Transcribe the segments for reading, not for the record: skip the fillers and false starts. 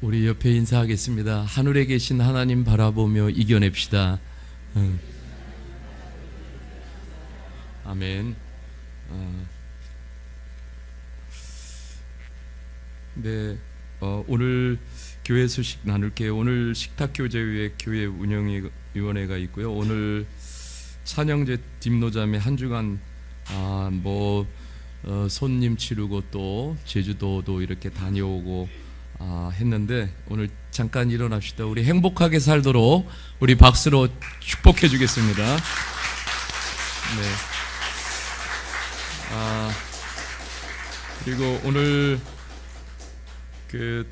우리 옆에 인사하겠습니다. 하늘에 계신 하나님 바라보며 이겨냅시다. 아멘. 네, 오늘 교회 소식 나눌게요. 오늘 식탁교제위에 교회 운영위원회가 있고요. 오늘 찬영제 딥노자매 한 주간 손님 치르고 또 제주도도 이렇게 다녀오고 했는데 오늘 잠깐 일어납시다. 우리 행복하게 살도록 우리 박수로 축복해 주겠습니다. 네. 그리고 오늘 그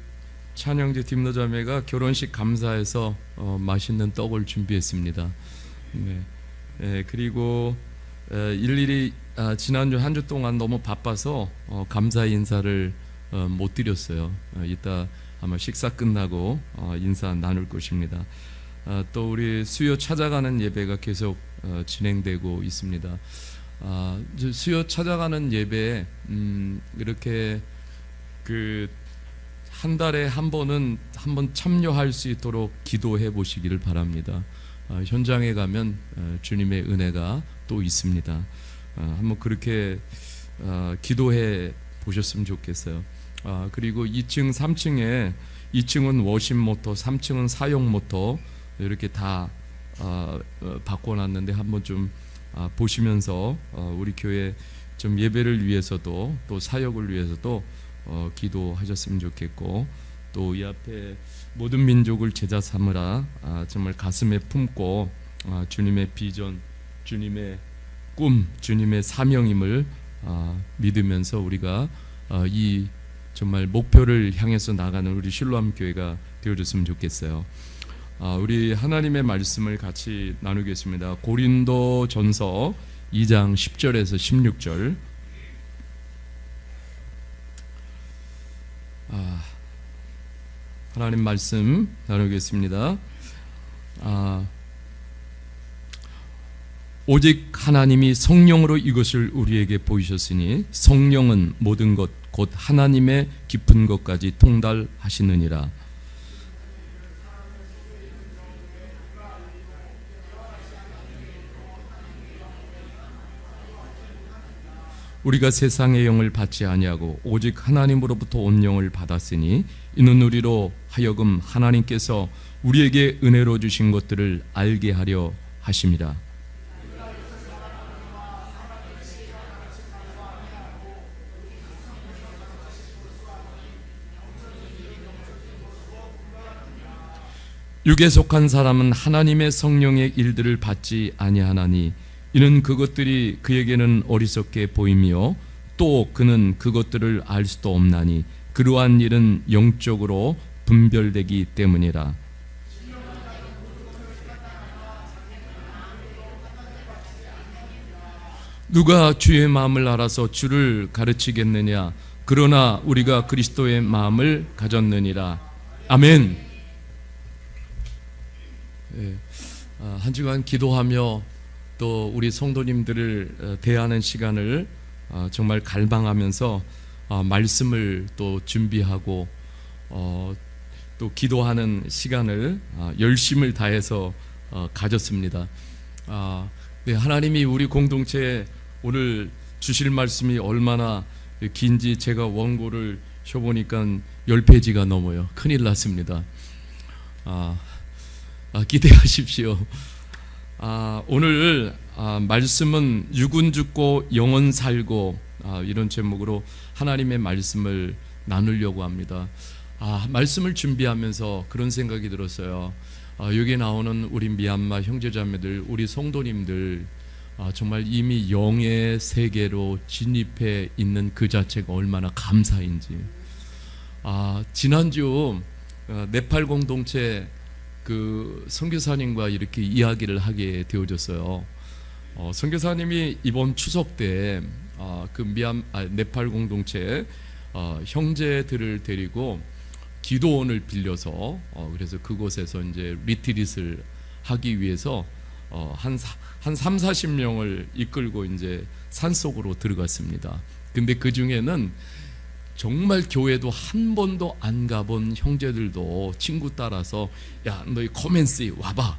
찬영제 딥노자매가 결혼식 감사해서 맛있는 떡을 준비했습니다. 네. 네, 그리고 일일이 지난주 한 주 동안 너무 바빠서 감사 인사를 못 드렸어요. 이따 아마 식사 끝나고 인사 나눌 것입니다. 또 우리 수요 찾아가는 예배가 계속 진행되고 있습니다. 수요 찾아가는 예배에 이렇게 그 한 달에 한 번은 한번 참여할 수 있도록 기도해 보시기를 바랍니다. 현장에 가면 주님의 은혜가 또 있습니다. 한번 그렇게 기도해 보셨으면 좋겠어요. 그리고 2층, 3층에 2층은 워십 모터, 3층은 사용 모터 이렇게 다 바꿔놨는데 한번 좀 보시면서 우리 교회 좀 예배를 위해서도 또 사역을 위해서도 기도하셨으면 좋겠고, 또 이 앞에 모든 민족을 제자 삼으라 정말 가슴에 품고 주님의 비전, 주님의 꿈, 주님의 사명임을 믿으면서 우리가 이 정말 목표를 향해서 나가는 우리 실로암 교회가 되어줬으면 좋겠어요. 우리 하나님의 말씀을 같이 나누겠습니다. 고린도전서 2장 10절에서 16절. 하나님 말씀 나누겠습니다. 오직 하나님이 성령으로 이것을 우리에게 보이셨으니 성령은 모든 것 곧 하나님의 깊은 것까지 통달하시느니라. 우리가 세상의 영을 받지 아니하고 오직 하나님으로부터 온 영을 받았으니 이는 우리로 하여금 하나님께서 우리에게 은혜로 주신 것들을 알게 하려 하심이라. 육에 속한 사람은 하나님의 성령의 일들을 받지 아니하나니 이는 그것들이 그에게는 어리석게 보이며 또 그는 그것들을 알 수도 없나니 그러한 일은 영적으로 분별되기 때문이라. 누가 주의 마음을 알아서 주를 가르치겠느냐? 그러나 우리가 그리스도의 마음을 가졌느니라. 아멘. 네, 한 주간 기도하며 또 우리 성도님들을 대하는 시간을 정말 갈망하면서 말씀을 또 준비하고 또 기도하는 시간을 열심을 다해서 가졌습니다. 네, 하나님이 우리 공동체에 오늘 주실 말씀이 얼마나 긴지 제가 원고를 펴보니까 10페이지가 넘어요. 큰일 났습니다. 기대하십시오. 오늘 말씀은 육은 죽고 영은 살고 이런 제목으로 하나님의 말씀을 나누려고 합니다. 말씀을 준비하면서 그런 생각이 들었어요. 여기 나오는 우리 미얀마 형제자매들, 우리 성도님들 정말 이미 영의 세계로 진입해 있는 그 자체가 얼마나 감사인지. 지난주 네팔 공동체 그 선교사님과 이렇게 이야기를 하게 되어졌어요. 선교사님이 이번 추석 때 그 네팔 공동체 형제들을 데리고 기도원을 빌려서 그래서 그곳에서 이제 리트릿을 하기 위해서 한 3-40명을 이끌고 이제 산속으로 들어갔습니다. 근데 그 중에는 정말 교회도 한 번도 안 가본 형제들도 친구 따라서 야, 너희 커맨스에 와봐.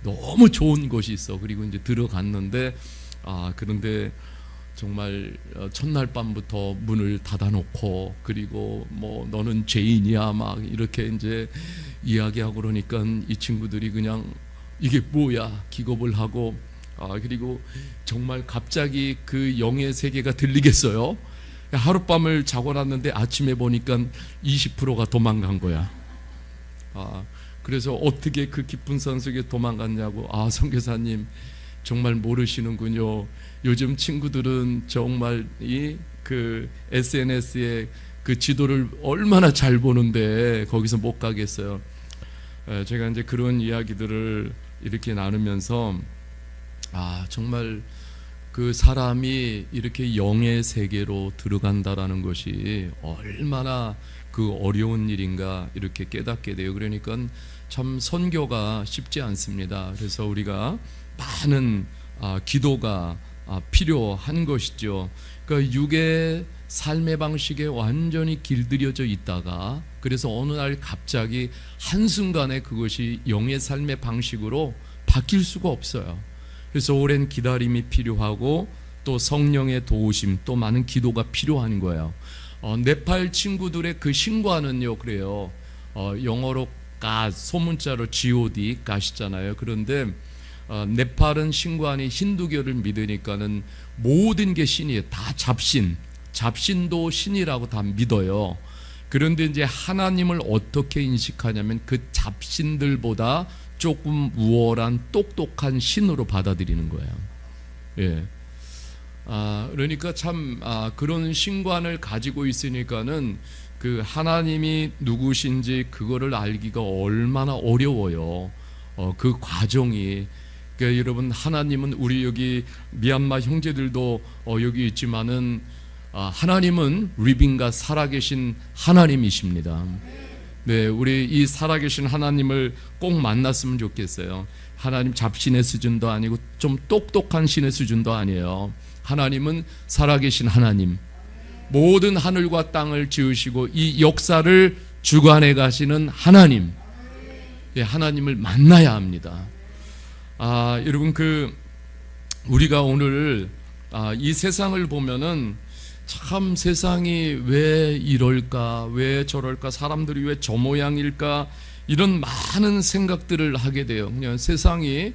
너무 좋은 곳이 있어. 그리고 이제 들어갔는데 그런데 정말 첫날 밤부터 문을 닫아놓고, 그리고 뭐 너는 죄인이야 막 이렇게 이제 이야기하고 그러니까 이 친구들이 그냥 이게 뭐야 기겁을 하고, 그리고 정말 갑자기 그 영의 세계가 들리겠어요. 하룻밤을 자고 났는데 아침에 보니까 20%가 도망간 거야. 그래서 어떻게 그 깊은 산 속에 도망갔냐고. 선교사님 정말 모르시는군요. 요즘 친구들은 정말 그 SNS에 그 지도를 얼마나 잘 보는데 거기서 못 가겠어요. 제가 이제 그런 이야기들을 이렇게 나누면서 정말 그 사람이 이렇게 영의 세계로 들어간다라는 것이 얼마나 그 어려운 일인가 이렇게 깨닫게 돼요. 그러니까 참 선교가 쉽지 않습니다. 그래서 우리가 많은 기도가 필요한 것이죠. 그러니까 육의 삶의 방식에 완전히 길들여져 있다가 그래서 어느 날 갑자기 한순간에 그것이 영의 삶의 방식으로 바뀔 수가 없어요. 그래서 오랜 기다림이 필요하고 또 성령의 도우심, 또 많은 기도가 필요한 거예요. 네팔 친구들의 그 신과는요 그래요. 영어로 God, 소문자로 God, God이잖아요. 그런데 네팔은 신관이 힌두교를 믿으니까는 모든 게 신이에요. 다 잡신도 신이라고 다 믿어요. 그런데 이제 하나님을 어떻게 인식하냐면 그 잡신들보다 조금 우월한 똑똑한 신으로 받아들이는 거예요. 예. 그러니까 참 그런 신관을 가지고 있으니까는 그 하나님이 누구신지 그거를 알기가 얼마나 어려워요. 그 과정이. 그러니까 여러분, 하나님은 우리 여기 미얀마 형제들도 여기 있지만은 하나님은 리빙과 살아계신 하나님이십니다. 네, 우리 이 살아계신 하나님을 꼭 만났으면 좋겠어요. 하나님 잡신의 수준도 아니고 좀 똑똑한 신의 수준도 아니에요. 하나님은 살아계신 하나님, 모든 하늘과 땅을 지으시고 이 역사를 주관해 가시는 하나님, 예, 하나님을 만나야 합니다. 여러분, 우리가 오늘 이 세상을 보면은 참 세상이 왜 이럴까, 왜 저럴까, 사람들이 왜 저 모양일까, 이런 많은 생각들을 하게 돼요. 그냥 세상이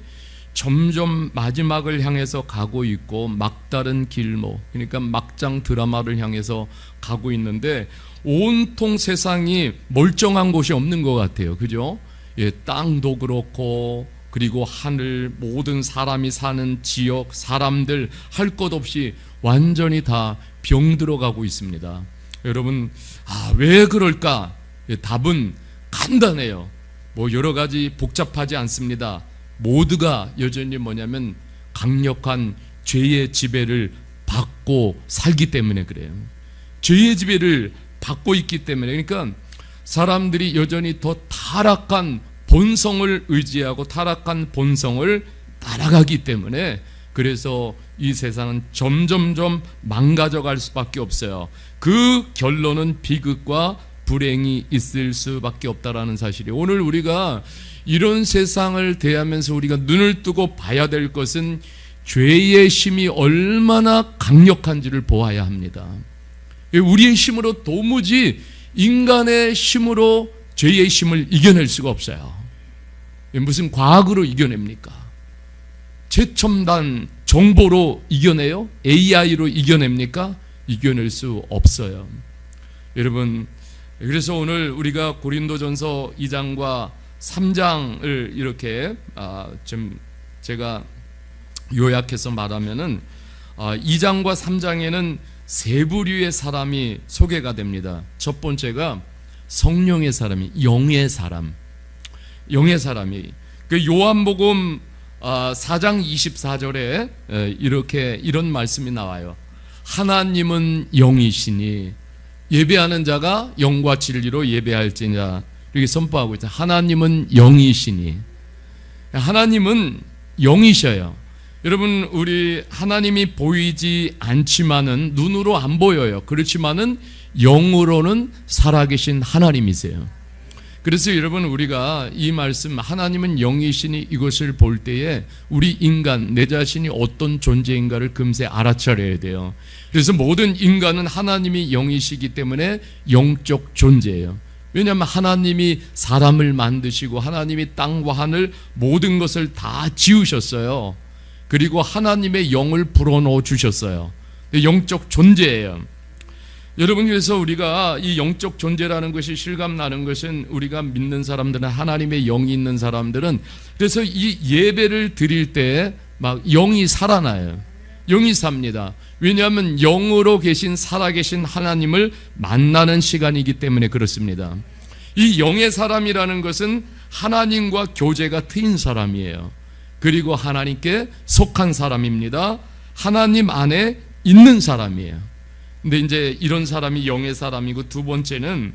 점점 마지막을 향해서 가고 있고 막다른 길목, 그러니까 막장 드라마를 향해서 가고 있는데 온통 세상이 멀쩡한 곳이 없는 것 같아요. 그죠? 예, 땅도 그렇고 그리고 하늘, 모든 사람이 사는 지역, 사람들 할 것 없이 완전히 다 병들어가고 있습니다. 여러분, 왜 그럴까? 답은 간단해요. 뭐 여러 가지 복잡하지 않습니다. 모두가 여전히 뭐냐면 강력한 죄의 지배를 받고 살기 때문에 그래요. 죄의 지배를 받고 있기 때문에. 그러니까 사람들이 여전히 더 타락한 본성을 의지하고 타락한 본성을 따라가기 때문에 그래서 이 세상은 점점점 망가져갈 수밖에 없어요. 그 결론은 비극과 불행이 있을 수밖에 없다라는 사실이, 오늘 우리가 이런 세상을 대하면서 우리가 눈을 뜨고 봐야 될 것은 죄의 힘이 얼마나 강력한지를 보아야 합니다. 우리의 힘으로 도무지, 인간의 힘으로 죄의 힘을 이겨낼 수가 없어요. 무슨 과학으로 이겨냅니까? 최첨단 정보로 이겨내요? AI로 이겨냅니까? 이겨낼 수 없어요. 여러분, 그래서 오늘 우리가 고린도전서 2장과 3장을 이렇게 좀 제가 요약해서 말하면은 2장과 3장에는 세 부류의 사람이 소개가 됩니다. 첫 번째가 성령의 사람이, 영의 사람이, 그 요한복음 4장 24절에 이런 말씀이 나와요. 하나님은 영이시니 예배하는 자가 영과 진리로 예배할지니라, 이렇게 선포하고 있죠. 하나님은 영이시니, 하나님은 영이셔요. 여러분, 우리 하나님이 보이지 않지만은, 눈으로 안 보여요. 그렇지만은 영으로는 살아계신 하나님이세요. 그래서 여러분, 우리가 이 말씀, 하나님은 영이시니 이것을 볼 때에 우리 인간, 내 자신이 어떤 존재인가를 금세 알아차려야 돼요. 그래서 모든 인간은 하나님이 영이시기 때문에 영적 존재예요. 왜냐하면 하나님이 사람을 만드시고 하나님이 땅과 하늘 모든 것을 다 지으셨어요. 그리고 하나님의 영을 불어넣어 주셨어요. 영적 존재예요. 여러분, 그래서 우리가 이 영적 존재라는 것이 실감나는 것은, 우리가 믿는 사람들은, 하나님의 영이 있는 사람들은, 그래서 이 예배를 드릴 때 막 영이 살아나요. 영이 삽니다. 왜냐하면 영으로 계신 살아계신 하나님을 만나는 시간이기 때문에 그렇습니다. 이 영의 사람이라는 것은 하나님과 교제가 트인 사람이에요. 그리고 하나님께 속한 사람입니다. 하나님 안에 있는 사람이에요. 근데 이제 이런 사람이 영의 사람이고, 두 번째는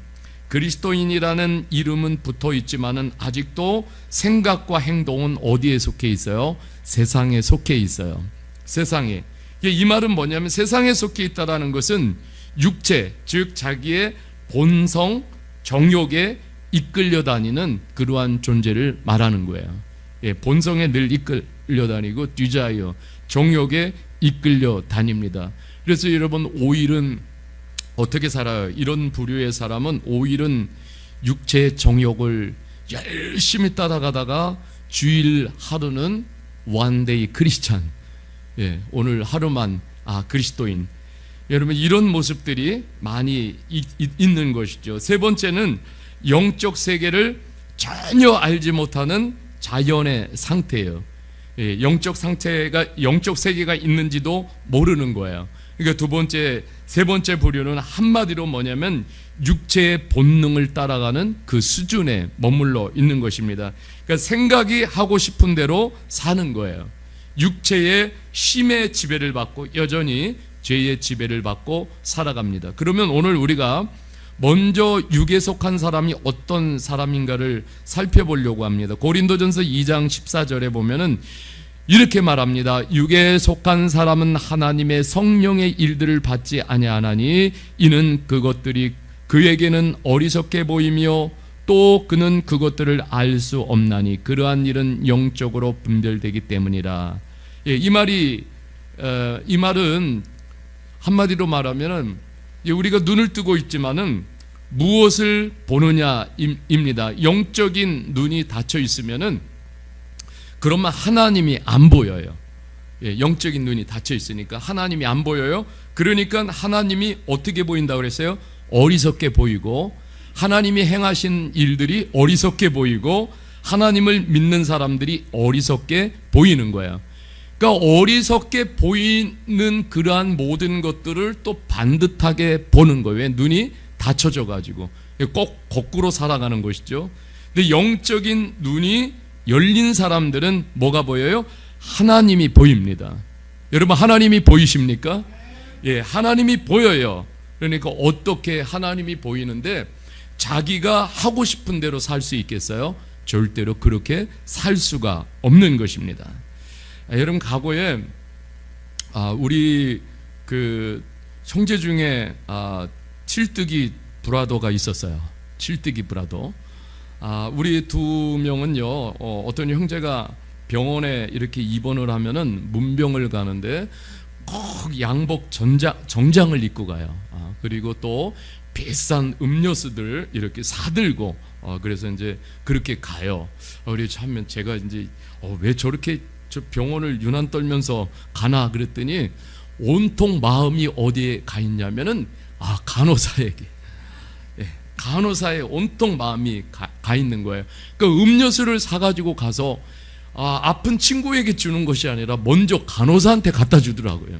그리스도인이라는 이름은 붙어 있지만은 아직도 생각과 행동은 어디에 속해 있어요? 세상에 속해 있어요. 세상에. 이 말은 뭐냐면, 세상에 속해 있다라는 것은 육체, 즉 자기의 본성, 정욕에 이끌려 다니는 그러한 존재를 말하는 거예요. 예, 본성에 늘 이끌려 다니고 디자이어, 정욕에 이끌려 다닙니다. 그래서 여러분, 5일은 어떻게 살아요? 이런 부류의 사람은 5일은 육체의 정욕을 열심히 따라가다가 주일 하루는 원데이 크리스찬, 예, 오늘 하루만 그리스도인. 여러분, 이런 모습들이 많이 있는 것이죠. 세 번째는 영적 세계를 전혀 알지 못하는 자연의 상태예요. 예, 영적 세계가 있는지도 모르는 거예요. 그러니까 세 번째 부류는 한마디로 뭐냐면 육체의 본능을 따라가는 그 수준에 머물러 있는 것입니다. 그러니까 생각이 하고 싶은 대로 사는 거예요. 육체의 힘의 지배를 받고 여전히 죄의 지배를 받고 살아갑니다. 그러면 오늘 우리가 먼저 육에 속한 사람이 어떤 사람인가를 살펴보려고 합니다. 고린도전서 2장 14절에 보면은 이렇게 말합니다. 육에 속한 사람은 하나님의 성령의 일들을 받지 아니하나니 이는 그것들이 그에게는 어리석게 보이며 또 그는 그것들을 알 수 없나니 그러한 일은 영적으로 분별되기 때문이라. 예, 이 말은 한마디로 말하면은 우리가 눈을 뜨고 있지만은 무엇을 보느냐입니다. 영적인 눈이 닫혀 있으면은 그러면 하나님이 안 보여요. 예, 영적인 눈이 닫혀 있으니까 하나님이 안 보여요. 그러니까 하나님이 어떻게 보인다고 그랬어요? 어리석게 보이고, 하나님이 행하신 일들이 어리석게 보이고, 하나님을 믿는 사람들이 어리석게 보이는 거예요. 그러니까 어리석게 보이는 그러한 모든 것들을 또 반듯하게 보는 거예요. 왜? 눈이 닫혀져 가지고 꼭 거꾸로 살아가는 것이죠. 근데 영적인 눈이 열린 사람들은 뭐가 보여요? 하나님이 보입니다. 여러분, 하나님이 보이십니까? 예, 하나님이 보여요. 그러니까 어떻게 하나님이 보이는데 자기가 하고 싶은 대로 살 수 있겠어요? 절대로 그렇게 살 수가 없는 것입니다. 여러분, 과거에 우리 그 형제 중에 칠뜨기 브라더가 있었어요. 칠뜨기 브라더. 우리 두 명은요, 어떤 형제가 병원에 이렇게 입원을 하면은 문병을 가는데 꼭 양복 정장을 입고 가요. 그리고 또 비싼 음료수들 이렇게 사들고, 그래서 이제 그렇게 가요. 우리 참 제가 이제 왜 저렇게 저 병원을 유난 떨면서 가나 그랬더니 온통 마음이 어디에 가 있냐면은 간호사에게. 간호사에 온통 마음이 가 있는 거예요. 그러니까 음료수를 사가지고 가서 아픈 친구에게 주는 것이 아니라 먼저 간호사한테 갖다 주더라고요.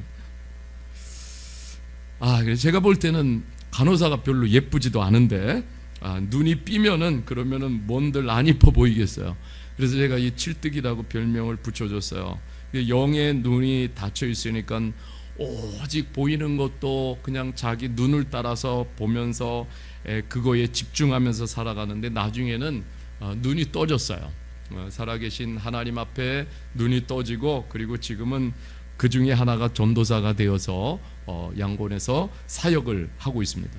그래서 제가 볼 때는 간호사가 별로 예쁘지도 않은데 눈이 삐면은 그러면은 뭔들 안 이뻐 보이겠어요. 그래서 제가 이 칠뜨기라고 별명을 붙여줬어요. 영의 눈이 닫혀 있으니까 오직 보이는 것도 그냥 자기 눈을 따라서 보면서 그거에 집중하면서 살아가는데 나중에는 눈이 떠졌어요. 살아계신 하나님 앞에 눈이 떠지고, 그리고 지금은 그 중에 하나가 전도사가 되어서 양곤에서 사역을 하고 있습니다.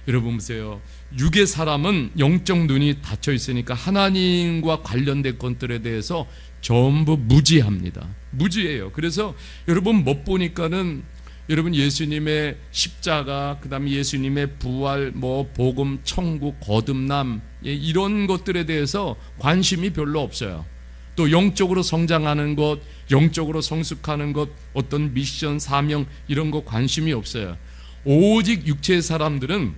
여러분 보세요. 육의 사람은 영적 눈이 닫혀 있으니까 하나님과 관련된 것들에 대해서 전부 무지합니다. 무지해요. 그래서 여러분 못 보니까는 여러분 예수님의 십자가, 그다음에 예수님의 부활, 복음, 천국, 거듭남, 이런 것들에 대해서 관심이 별로 없어요. 또 영적으로 성장하는 것, 영적으로 성숙하는 것, 어떤 미션, 사명 이런 거 관심이 없어요. 오직 육체의 사람들은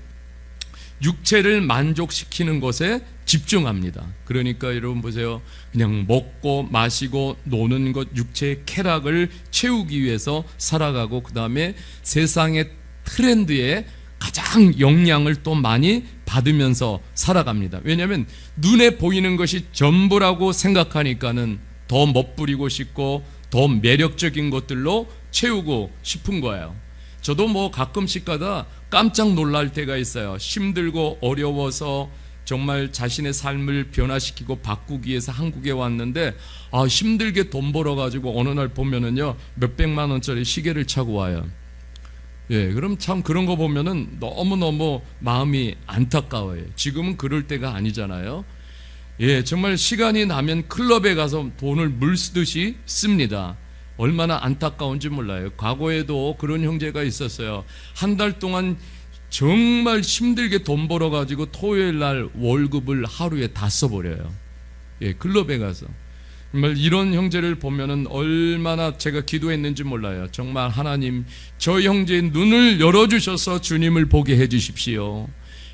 육체를 만족시키는 것에 집중합니다. 그러니까 여러분 보세요. 그냥 먹고 마시고 노는 것, 육체의 쾌락을 채우기 위해서 살아가고, 그 다음에 세상의 트렌드에 가장 영향을 또 많이 받으면서 살아갑니다. 왜냐하면 눈에 보이는 것이 전부라고 생각하니까는 더 멋부리고 싶고 더 매력적인 것들로 채우고 싶은 거예요. 저도 가끔씩 가다 깜짝 놀랄 때가 있어요. 힘들고 어려워서 정말 자신의 삶을 변화시키고 바꾸기 위해서 한국에 왔는데 힘들게 돈 벌어가지고 어느 날 보면은요 몇백만 원짜리 시계를 차고 와요. 그럼 참 그런 거 보면은 너무너무 마음이 안타까워요. 지금은 그럴 때가 아니잖아요. 정말 시간이 나면 클럽에 가서 돈을 물 쓰듯이 씁니다. 얼마나 안타까운지 몰라요. 과거에도 그런 형제가 있었어요. 한 달 동안 정말 힘들게 돈 벌어가지고 토요일 날 월급을 하루에 다 써버려요. 클럽에 가서. 정말 이런 형제를 보면은 얼마나 제가 기도했는지 몰라요. 정말 하나님, 저 형제의 눈을 열어주셔서 주님을 보게 해주십시오.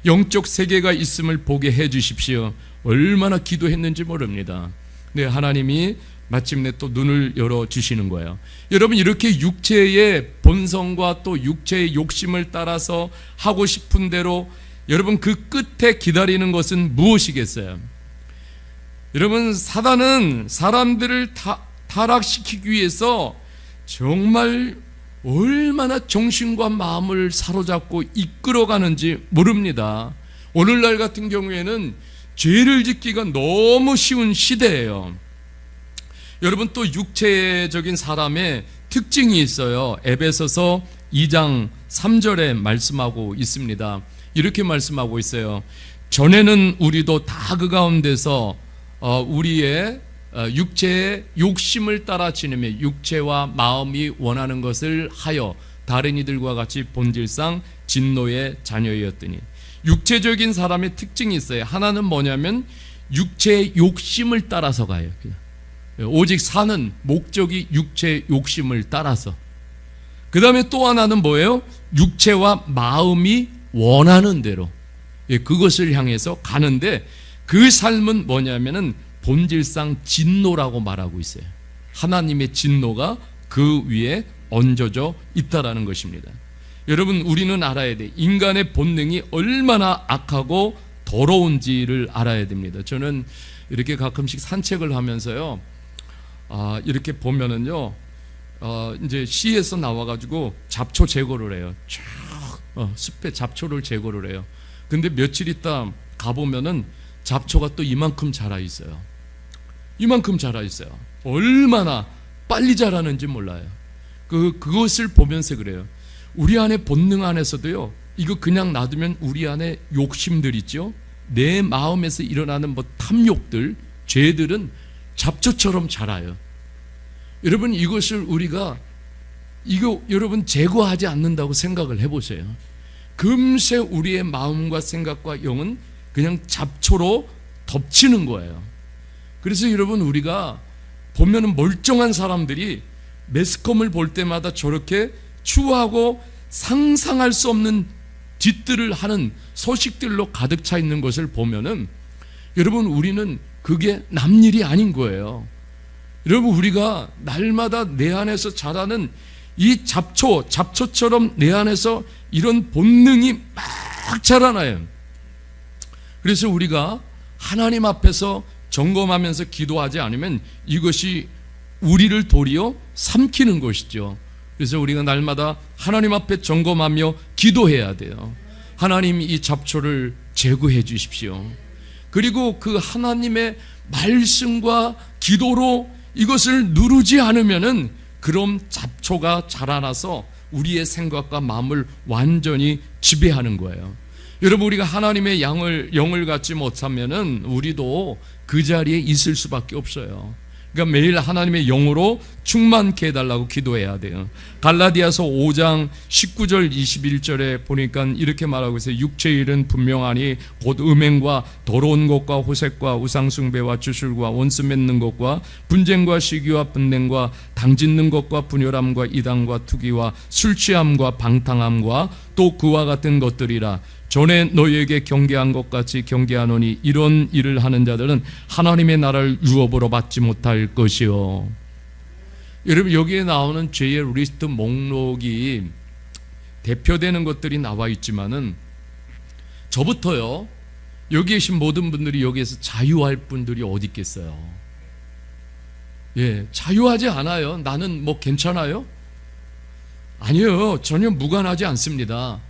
영적 세계가 있음을 보게 해주십시오. 얼마나 기도했는지 모릅니다. 네, 하나님이 마침내 또 눈을 열어주시는 거예요. 여러분, 이렇게 육체의 본성과 또 육체의 욕심을 따라서 하고 싶은 대로 여러분 그 끝에 기다리는 것은 무엇이겠어요? 여러분, 사단은 사람들을 타락시키기 위해서 정말 얼마나 정신과 마음을 사로잡고 이끌어가는지 모릅니다. 오늘날 같은 경우에는 죄를 짓기가 너무 쉬운 시대예요. 여러분, 또 육체적인 사람의 특징이 있어요. 에베소서 2장 3절에 말씀하고 있습니다. 이렇게 말씀하고 있어요. 전에는 우리도 다 그 가운데서 우리의 육체의 욕심을 따라 지내며 육체와 마음이 원하는 것을 하여 다른 이들과 같이 본질상 진노의 자녀였더니. 육체적인 사람의 특징이 있어요. 하나는 뭐냐면 육체의 욕심을 따라서 가요. 오직 사는 목적이 육체의 욕심을 따라서. 그 다음에 또 하나는 뭐예요? 육체와 마음이 원하는 대로 그것을 향해서 가는데, 그 삶은 뭐냐면은 본질상 진노라고 말하고 있어요. 하나님의 진노가 그 위에 얹어져 있다라는 것입니다. 여러분, 우리는 알아야 돼. 인간의 본능이 얼마나 악하고 더러운지를 알아야 됩니다. 저는 이렇게 가끔씩 산책을 하면서요, 이렇게 보면은요, 이제 시에서 나와가지고 잡초 제거를 해요. 쫙 숲에 잡초를 제거를 해요. 근데 며칠 있다 가보면은 잡초가 또 이만큼 자라 있어요. 이만큼 자라 있어요. 얼마나 빨리 자라는지 몰라요. 그것을 보면서 그래요. 우리 안에 본능 안에서도요, 이거 그냥 놔두면 우리 안에 욕심들 있죠. 내 마음에서 일어나는 탐욕들, 죄들은 잡초처럼 자라요. 여러분, 이것을 우리가 여러분 제거하지 않는다고 생각을 해보세요. 금세 우리의 마음과 생각과 영은 그냥 잡초로 덮치는 거예요. 그래서 여러분, 우리가 보면은 멀쩡한 사람들이 매스컴을 볼 때마다 저렇게 추하고 상상할 수 없는 짓들을 하는 소식들로 가득 차 있는 것을 보면은 여러분, 우리는 그게 남 일이 아닌 거예요. 여러분, 우리가 날마다 내 안에서 자라는 이 잡초처럼 내 안에서 이런 본능이 막 자라나요. 그래서 우리가 하나님 앞에서 점검하면서 기도하지 않으면 이것이 우리를 도리어 삼키는 것이죠. 그래서 우리가 날마다 하나님 앞에 점검하며 기도해야 돼요. 하나님, 이 잡초를 제거해 주십시오. 그리고 그 하나님의 말씀과 기도로 이것을 누르지 않으면은 그런 잡초가 자라나서 우리의 생각과 마음을 완전히 지배하는 거예요. 여러분, 우리가 하나님의 영을 갖지 못하면은 우리도 그 자리에 있을 수밖에 없어요. 그러니까 매일 하나님의 영으로 충만케 해달라고 기도해야 돼요. 갈라디아서 5장 19절 21절에 보니까 이렇게 말하고 있어요. 육체의 일은 분명하니 곧 음행과 더러운 것과 호색과 우상숭배와 주술과 원수 맺는 것과 분쟁과 시기와 분냉과 당짓는 것과 분열함과 이단과 투기와 술취함과 방탕함과 또 그와 같은 것들이라. 전에 너희에게 경계한 것 같이 경계하노니 이런 일을 하는 자들은 하나님의 나라를 유업으로 받지 못할 것이요. 여러분, 여기에 나오는 죄의 리스트 목록이 대표되는 것들이 나와 있지만은 저부터요, 여기 계신 모든 분들이 여기에서 자유할 분들이 어디 있겠어요? 예, 자유하지 않아요. 나는 뭐 괜찮아요? 아니요, 전혀 무관하지 않습니다.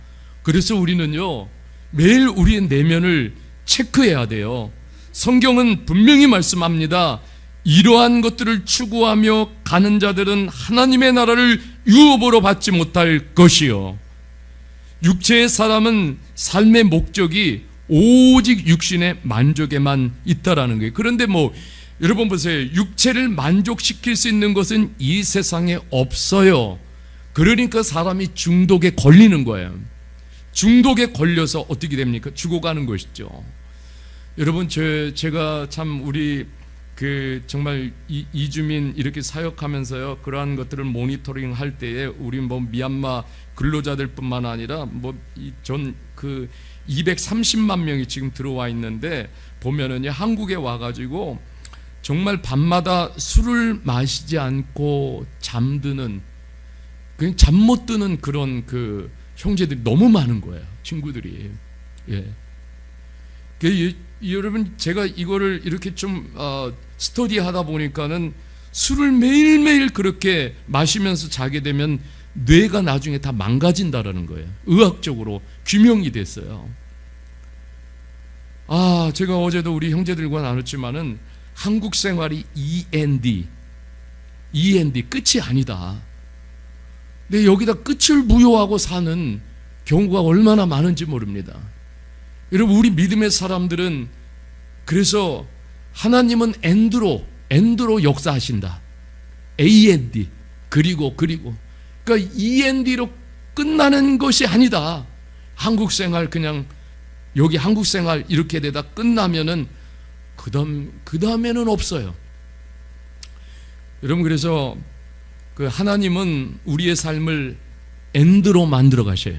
그래서 우리는요, 매일 우리의 내면을 체크해야 돼요. 성경은 분명히 말씀합니다. 이러한 것들을 추구하며 가는 자들은 하나님의 나라를 유업으로 받지 못할 것이요. 육체의 사람은 삶의 목적이 오직 육신의 만족에만 있다라는 거예요. 그런데 여러분 보세요. 육체를 만족시킬 수 있는 것은 이 세상에 없어요. 그러니까 사람이 중독에 걸리는 거예요. 중독에 걸려서 어떻게 됩니까? 죽어가는 것이죠. 여러분, 제가 참 우리 정말 이주민 이렇게 사역하면서요, 그러한 것들을 모니터링 할 때에 우리 미얀마 근로자들뿐만 아니라 전 230만 명이 지금 들어와 있는데 보면은요, 한국에 와가지고 정말 밤마다 술을 마시지 않고 잠드는, 그냥 잠 못 드는 그런 형제들이 너무 많은 거예요. 친구들이. 예. 여러분, 제가 이거를 이렇게 좀 스터디하다 보니까는 술을 매일매일 그렇게 마시면서 자게 되면 뇌가 나중에 다 망가진다라는 거예요. 의학적으로 규명이 됐어요. 제가 어제도 우리 형제들과 나눴지만은 한국 생활이 END 끝이 아니다. 근데 여기다 끝을 부여하고 사는 경우가 얼마나 많은지 모릅니다. 여러분, 우리 믿음의 사람들은 그래서 하나님은 엔드로 역사하신다. AND 그리고 그러니까 END로 끝나는 것이 아니다. 한국 생활 그냥 여기 한국 생활 이렇게 되다 끝나면은 그 다음에는 없어요. 여러분, 그래서 하나님은 우리의 삶을 엔드로 만들어 가셔요.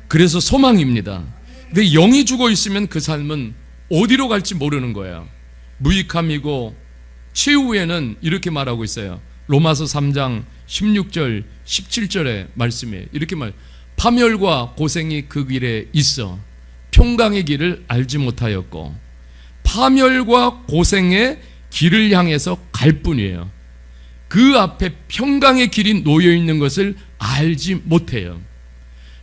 그래서 소망입니다. 근데 영이 죽어 있으면 그 삶은 어디로 갈지 모르는 거예요. 무익함이고 최후에는 이렇게 말하고 있어요. 로마서 3장 16절 17절의 말씀이에요. 이렇게 파멸과 고생이 그 길에 있어 평강의 길을 알지 못하였고, 파멸과 고생의 길을 향해서 갈 뿐이에요. 그 앞에 평강의 길이 놓여 있는 것을 알지 못해요.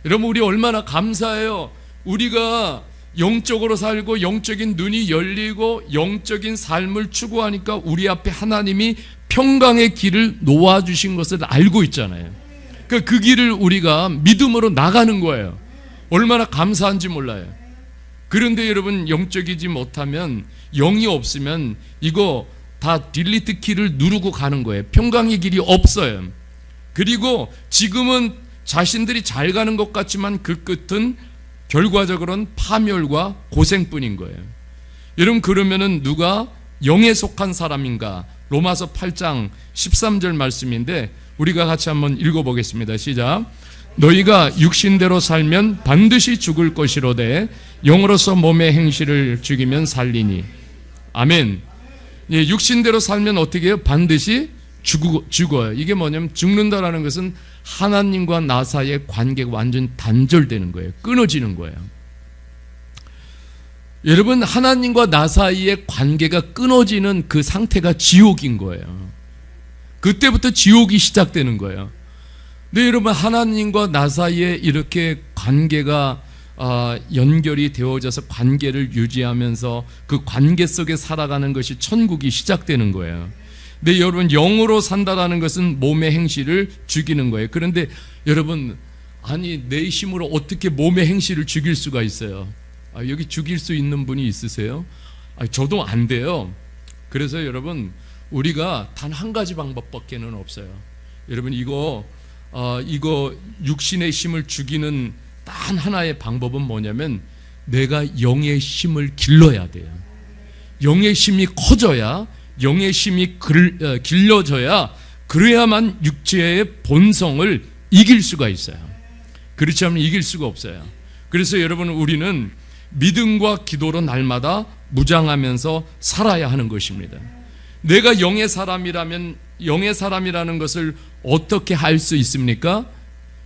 여러분, 우리 얼마나 감사해요. 우리가 영적으로 살고 영적인 눈이 열리고 영적인 삶을 추구하니까 우리 앞에 하나님이 평강의 길을 놓아주신 것을 알고 있잖아요. 그러니까 그 길을 우리가 믿음으로 나가는 거예요. 얼마나 감사한지 몰라요. 그런데 여러분, 영적이지 못하면, 영이 없으면 이거 다 딜리트 키를 누르고 가는 거예요. 평강의 길이 없어요. 그리고 지금은 자신들이 잘 가는 것 같지만 그 끝은 결과적으로는 파멸과 고생뿐인 거예요. 여러분, 그러면은 누가 영에 속한 사람인가? 로마서 8장 13절 말씀인데 우리가 같이 한번 읽어보겠습니다. 시작. 너희가 육신대로 살면 반드시 죽을 것이로되 영으로서 몸의 행실을 죽이면 살리니. 아멘. 예, 육신대로 살면 어떻게 해요? 반드시 죽어요. 이게 뭐냐면 죽는다라는 것은 하나님과 나 사이의 관계가 완전히 단절되는 거예요. 끊어지는 거예요. 여러분, 하나님과 나 사이의 관계가 끊어지는 그 상태가 지옥인 거예요. 그때부터 지옥이 시작되는 거예요. 근데 여러분, 하나님과 나 사이에 이렇게 관계가 연결이 되어져서 관계를 유지하면서 그 관계 속에 살아가는 것이 천국이 시작되는 거예요. 근데 여러분, 영으로 산다라는 것은 몸의 행실을 죽이는 거예요. 그런데 여러분, 아니 내 힘으로 어떻게 몸의 행실을 죽일 수가 있어요? 여기 죽일 수 있는 분이 있으세요? 저도 안 돼요. 그래서 여러분, 우리가 단 한 가지 방법밖에는 없어요. 여러분, 이거 육신의 힘을 죽이는 단 하나의 방법은 뭐냐면, 내가 영의 힘을 길러야 돼요. 영의 힘이 커져야, 영의 힘이 길러져야, 그래야만 육체의 본성을 이길 수가 있어요. 그렇지 않으면 이길 수가 없어요. 그래서 여러분, 우리는 믿음과 기도로 날마다 무장하면서 살아야 하는 것입니다. 내가 영의 사람이라면, 영의 사람이라는 것을 어떻게 할 수 있습니까?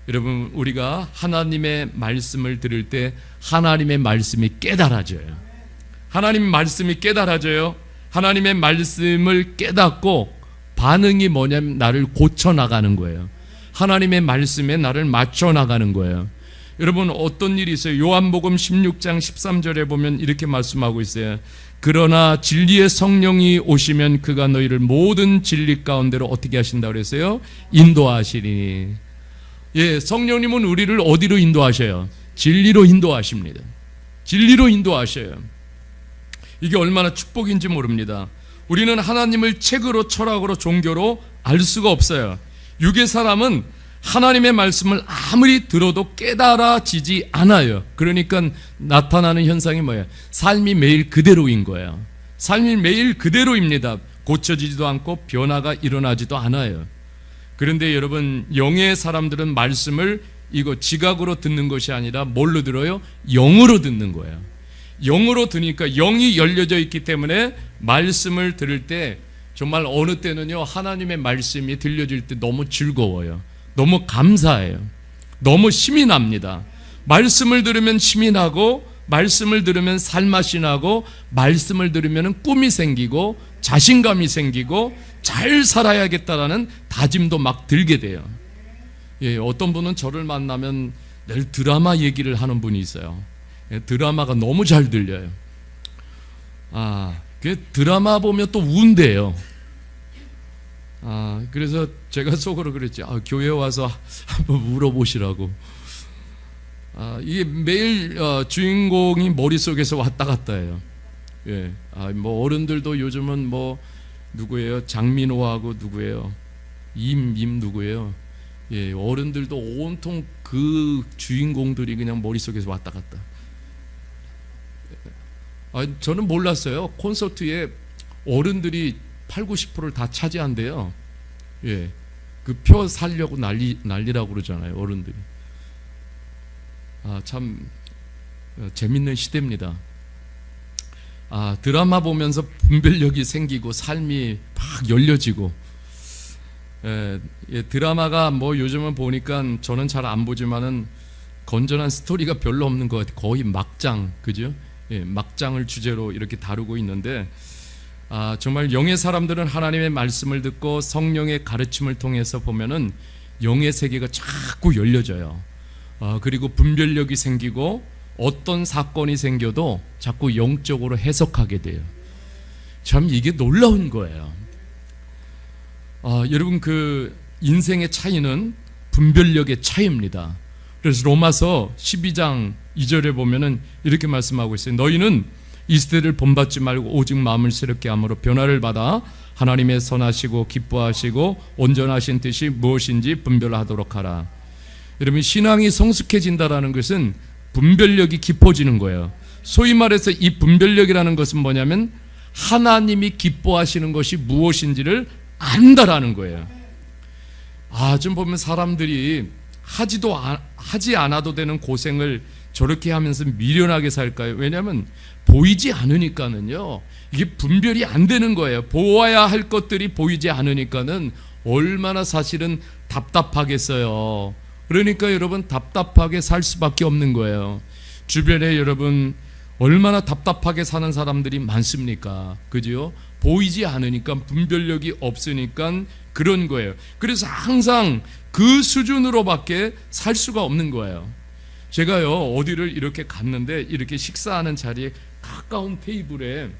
여러분, 우리가 하나님의 말씀을 들을 때 하나님의 말씀이 깨달아져요. 하나님의 말씀이 깨달아져요. 하나님의 말씀을 깨닫고 반응이 뭐냐면 나를 고쳐나가는 거예요. 하나님의 말씀에 나를 맞춰나가는 거예요. 여러분, 어떤 일이 있어요? 요한복음 16장 13절에 보면 이렇게 말씀하고 있어요. 그러나 진리의 성령이 오시면 그가 너희를 모든 진리 가운데로 어떻게 하신다고 그랬어요? 인도하시리니. 예, 성령님은 우리를 어디로 인도하셔요? 진리로 인도하십니다. 진리로 인도하셔요. 이게 얼마나 축복인지 모릅니다. 우리는 하나님을 책으로, 철학으로, 종교로 알 수가 없어요. 육의 사람은 하나님의 말씀을 아무리 들어도 깨달아지지 않아요. 그러니까 나타나는 현상이 뭐예요? 삶이 매일 그대로인 거예요. 삶이 매일 그대로입니다. 고쳐지지도 않고 변화가 일어나지도 않아요. 그런데 여러분, 영의 사람들은 말씀을 이거 지각으로 듣는 것이 아니라 뭘로 들어요? 영으로 듣는 거예요. 영으로 들으니까 영이 열려져 있기 때문에 말씀을 들을 때 정말 어느 때는요, 하나님의 말씀이 들려질 때 너무 즐거워요. 너무 감사해요. 너무 힘이 납니다. 말씀을 들으면 힘이 나고, 말씀을 들으면 살맛이 나고, 말씀을 들으면 꿈이 생기고, 자신감이 생기고, 잘 살아야겠다라는 다짐도 막 들게 돼요. 예, 어떤 분은 저를 만나면 늘 드라마 얘기를 하는 분이 있어요. 예, 드라마가 너무 잘 들려요. 그 드라마 보면 또 운대요. 그래서 제가 속으로 그랬지. 교회 와서 한번 물어보시라고. 이게 매일 주인공이 머릿속에서 왔다 갔다 해요. 예. 뭐 어른들도 요즘은 뭐 누구예요? 장민호하고 누구예요? 임 누구예요? 예, 어른들도 온통 그 주인공들이 그냥 머릿속에서 왔다 갔다. 저는 몰랐어요. 콘서트에 어른들이 80~90%를 다 차지한대요. 예, 그 표 살려고 난리라고 그러잖아요, 어른들이. 참 재밌는 시대입니다. 드라마 보면서 분별력이 생기고 삶이 막 열려지고. 예, 드라마가 뭐 요즘은 보니까 저는 잘 안 보지만은 건전한 스토리가 별로 없는 것 같아요. 거의 막장, 그죠? 예, 막장을 주제로 이렇게 다루고 있는데, 정말 영의 사람들은 하나님의 말씀을 듣고 성령의 가르침을 통해서 보면은 영의 세계가 자꾸 열려져요. 그리고 분별력이 생기고 어떤 사건이 생겨도 자꾸 영적으로 해석하게 돼요. 참 이게 놀라운 거예요. 여러분, 그 인생의 차이는 분별력의 차이입니다. 그래서 로마서 12장 2절에 보면은 이렇게 말씀하고 있어요. 너희는 이 시대를 본받지 말고 오직 마음을 새롭게 함으로 변화를 받아 하나님의 선하시고 기뻐하시고 온전하신 뜻이 무엇인지 분별하도록 하라. 여러분, 신앙이 성숙해진다라는 것은 분별력이 깊어지는 거예요. 소위 말해서 이 분별력이라는 것은 뭐냐면 하나님이 기뻐하시는 것이 무엇인지를 안다라는 거예요. 좀 보면 사람들이 하지 않아도 되는 고생을 저렇게 하면서 미련하게 살까요? 왜냐하면 보이지 않으니까는요, 이게 분별이 안 되는 거예요. 보아야 할 것들이 보이지 않으니까는 얼마나 사실은 답답하겠어요. 그러니까 여러분, 답답하게 살 수밖에 없는 거예요. 주변에 여러분 얼마나 답답하게 사는 사람들이 많습니까? 그죠? 보이지 않으니까, 분별력이 없으니까 그런 거예요. 그래서 항상 그 수준으로밖에 살 수가 없는 거예요. 제가요, 어디를 이렇게 갔는데 이렇게 식사하는 자리에 가까운 테이블에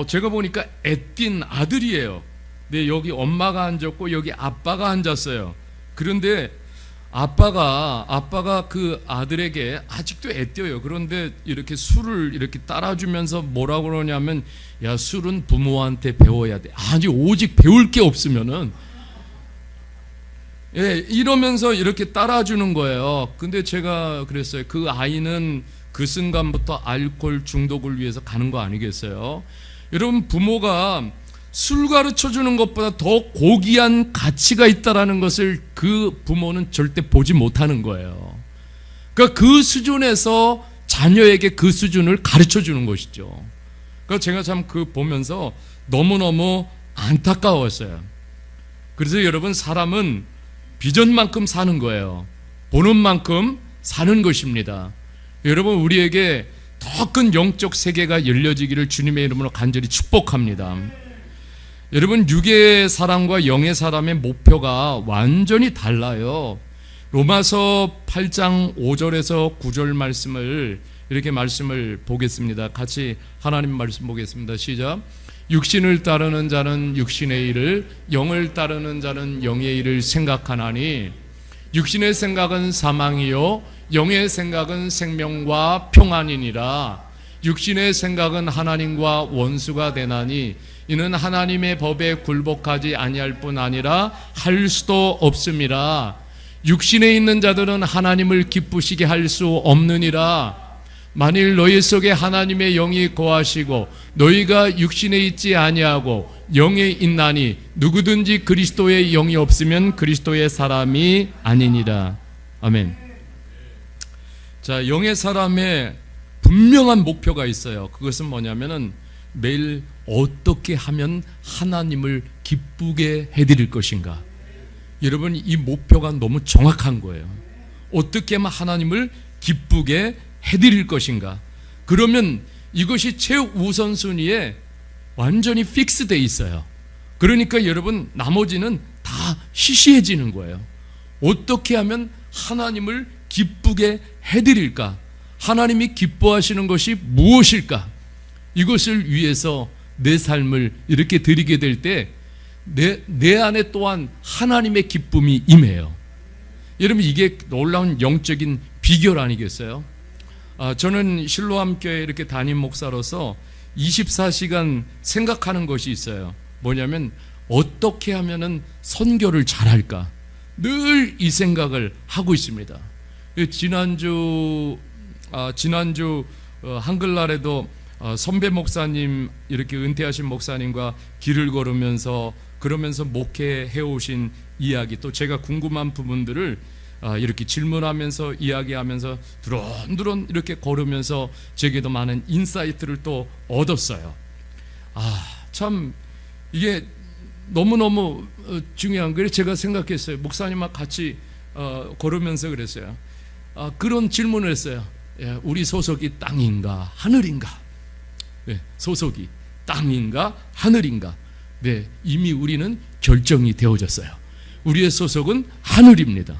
제가 보니까 애띤 아들이에요. 네, 여기 엄마가 앉았고 여기 아빠가 앉았어요. 그런데 아빠가 그 아들에게 아직도 애띄어요. 그런데 이렇게 술을 이렇게 따라주면서 뭐라고 그러냐면, 야, 술은 부모한테 배워야 돼. 아니, 오직 배울 게 없으면은, 예, 이러면서 이렇게 따라주는 거예요. 근데 제가 그랬어요. 그 아이는 그 순간부터 알코올 중독을 위해서 가는 거 아니겠어요? 여러분, 부모가 술 가르쳐 주는 것보다 더 고귀한 가치가 있다라는 것을 그 부모는 절대 보지 못하는 거예요. 그러니까 그 수준에서 자녀에게 그 수준을 가르쳐 주는 것이죠. 그러니까 제가 참 그 보면서 너무너무 안타까웠어요. 그래서 여러분, 사람은 비전만큼 사는 거예요. 보는 만큼 사는 것입니다. 여러분, 우리에게 더 큰 영적 세계가 열려지기를 주님의 이름으로 간절히 축복합니다. 여러분, 육의 사람과 영의 사람의 목표가 완전히 달라요. 로마서 8장 5절에서 9절 말씀을 이렇게 말씀을 보겠습니다. 같이 하나님 말씀 보겠습니다. 시작. 육신을 따르는 자는 육신의 일을, 영을 따르는 자는 영의 일을 생각하나니 육신의 생각은 사망이요 영의 생각은 생명과 평안이니라. 육신의 생각은 하나님과 원수가 되나니 이는 하나님의 법에 굴복하지 아니할 뿐 아니라 할 수도 없음이라. 육신에 있는 자들은 하나님을 기쁘시게 할 수 없느니라. 만일 너희 속에 하나님의 영이 거하시고 너희가 육신에 있지 아니하고 영에 있나니 누구든지 그리스도의 영이 없으면 그리스도의 사람이 아니니라. 아멘. 자, 영의 사람의 분명한 목표가 있어요. 그것은 뭐냐면은 매일 어떻게 하면 하나님을 기쁘게 해드릴 것인가. 여러분, 이 목표가 너무 정확한 거예요. 어떻게 하면 하나님을 기쁘게 해드릴 것인가. 그러면 이것이 최우선순위에 완전히 픽스되어 있어요. 그러니까 여러분, 나머지는 다 시시해지는 거예요. 어떻게 하면 하나님을 기쁘게 해드릴까? 하나님이 기뻐하시는 것이 무엇일까? 이것을 위해서 내 삶을 이렇게 드리게 될 때 내 안에 또한 하나님의 기쁨이 임해요. 여러분, 이게 놀라운 영적인 비결 아니겠어요? 저는 실로암 교회 이렇게 담임 목사로서 24시간 생각하는 것이 있어요. 뭐냐면 어떻게 하면은 선교를 잘할까? 늘 이 생각을 하고 있습니다. 지난주 한글날에도 선배 목사님, 이렇게 은퇴하신 목사님과 길을 걸으면서 그러면서 목회해 오신 이야기, 또 제가 궁금한 부분들을 이렇게 질문하면서 이야기하면서 두런두런 이렇게 걸으면서 제게도 많은 인사이트를 또 얻었어요. 참 이게 너무너무 중요한 거예요. 제가 생각했어요. 목사님과 같이 걸으면서 그랬어요. 그런 질문을 했어요. 우리 소속이 땅인가 하늘인가? 네, 소속이 땅인가 하늘인가? 네, 이미 우리는 결정이 되어졌어요. 우리의 소속은 하늘입니다.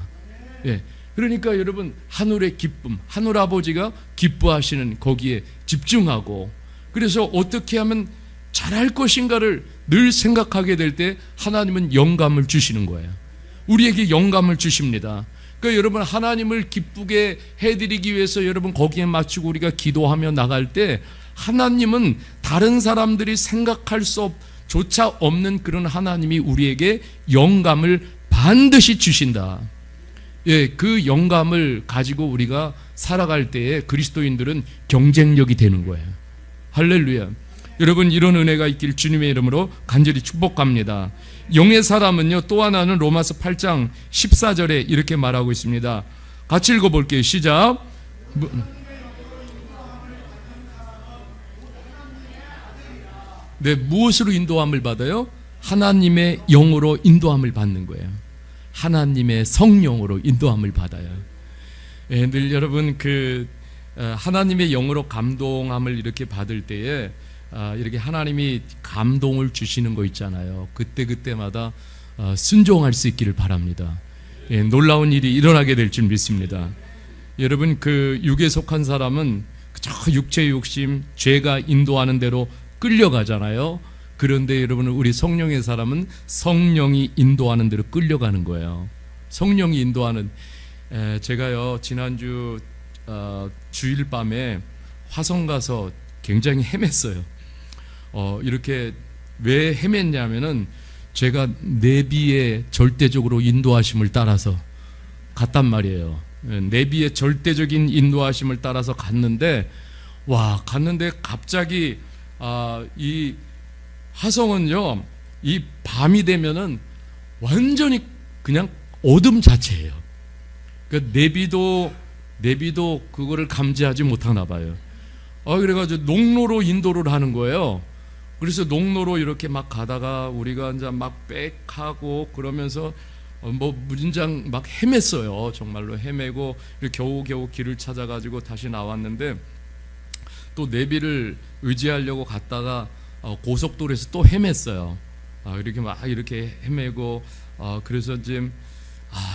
네, 그러니까 여러분, 하늘의 기쁨, 하늘 아버지가 기뻐하시는 거기에 집중하고, 그래서 어떻게 하면 잘할 것인가를 늘 생각하게 될 때 하나님은 영감을 주시는 거예요. 우리에게 영감을 주십니다. 그러니까 여러분, 하나님을 기쁘게 해드리기 위해서 여러분 거기에 맞추고 우리가 기도하며 나갈 때 하나님은 다른 사람들이 생각할 조차 없는 그런 하나님이 우리에게 영감을 반드시 주신다. 예, 그 영감을 가지고 우리가 살아갈 때에 그리스도인들은 경쟁력이 되는 거예요. 할렐루야. 여러분, 이런 은혜가 있길 주님의 이름으로 간절히 축복합니다. 영의 사람은요, 또 하나는 로마서 8장 14절에 이렇게 말하고 있습니다. 같이 읽어볼게요. 시작. 네, 무엇으로 인도함을 받아요? 하나님의 영으로 인도함을 받는 거예요. 하나님의 성령으로 인도함을 받아요. 예, 늘 여러분 하나님의 영으로 감동함을 이렇게 받을 때에 이렇게 하나님이 감동을 주시는 거 있잖아요. 그때마다 순종할 수 있기를 바랍니다. 예, 놀라운 일이 일어나게 될 줄 믿습니다. 여러분, 육에 속한 사람은 저 육체의 욕심, 죄가 인도하는 대로 끌려가잖아요. 그런데 여러분, 우리 성령의 사람은 성령이 인도하는 대로 끌려가는 거예요. 성령이 인도하는. 제가요 지난주 주일 밤에 화성 가서 굉장히 헤맸어요. 이렇게 왜 헤맸냐면은 제가 내비의 절대적으로 인도하심을 따라서 갔단 말이에요. 내비의 절대적인 인도하심을 따라서 갔는데, 갔는데 갑자기 이 화성은요, 이 밤이 되면은 완전히 그냥 어둠 자체예요. 그 내비도 그거를 감지하지 못하나 봐요. 그래가지고 농로로 인도를 하는 거예요. 그래서 농로로 이렇게 막 가다가 우리가 이제 막 백하고 그러면서 무진장 막 헤맸어요. 정말로 헤매고 겨우겨우 길을 찾아가지고 다시 나왔는데, 또 내비를 의지하려고 갔다가 고속도로에서 또 헤맸어요. 이렇게 막 이렇게 헤매고, 그래서 지금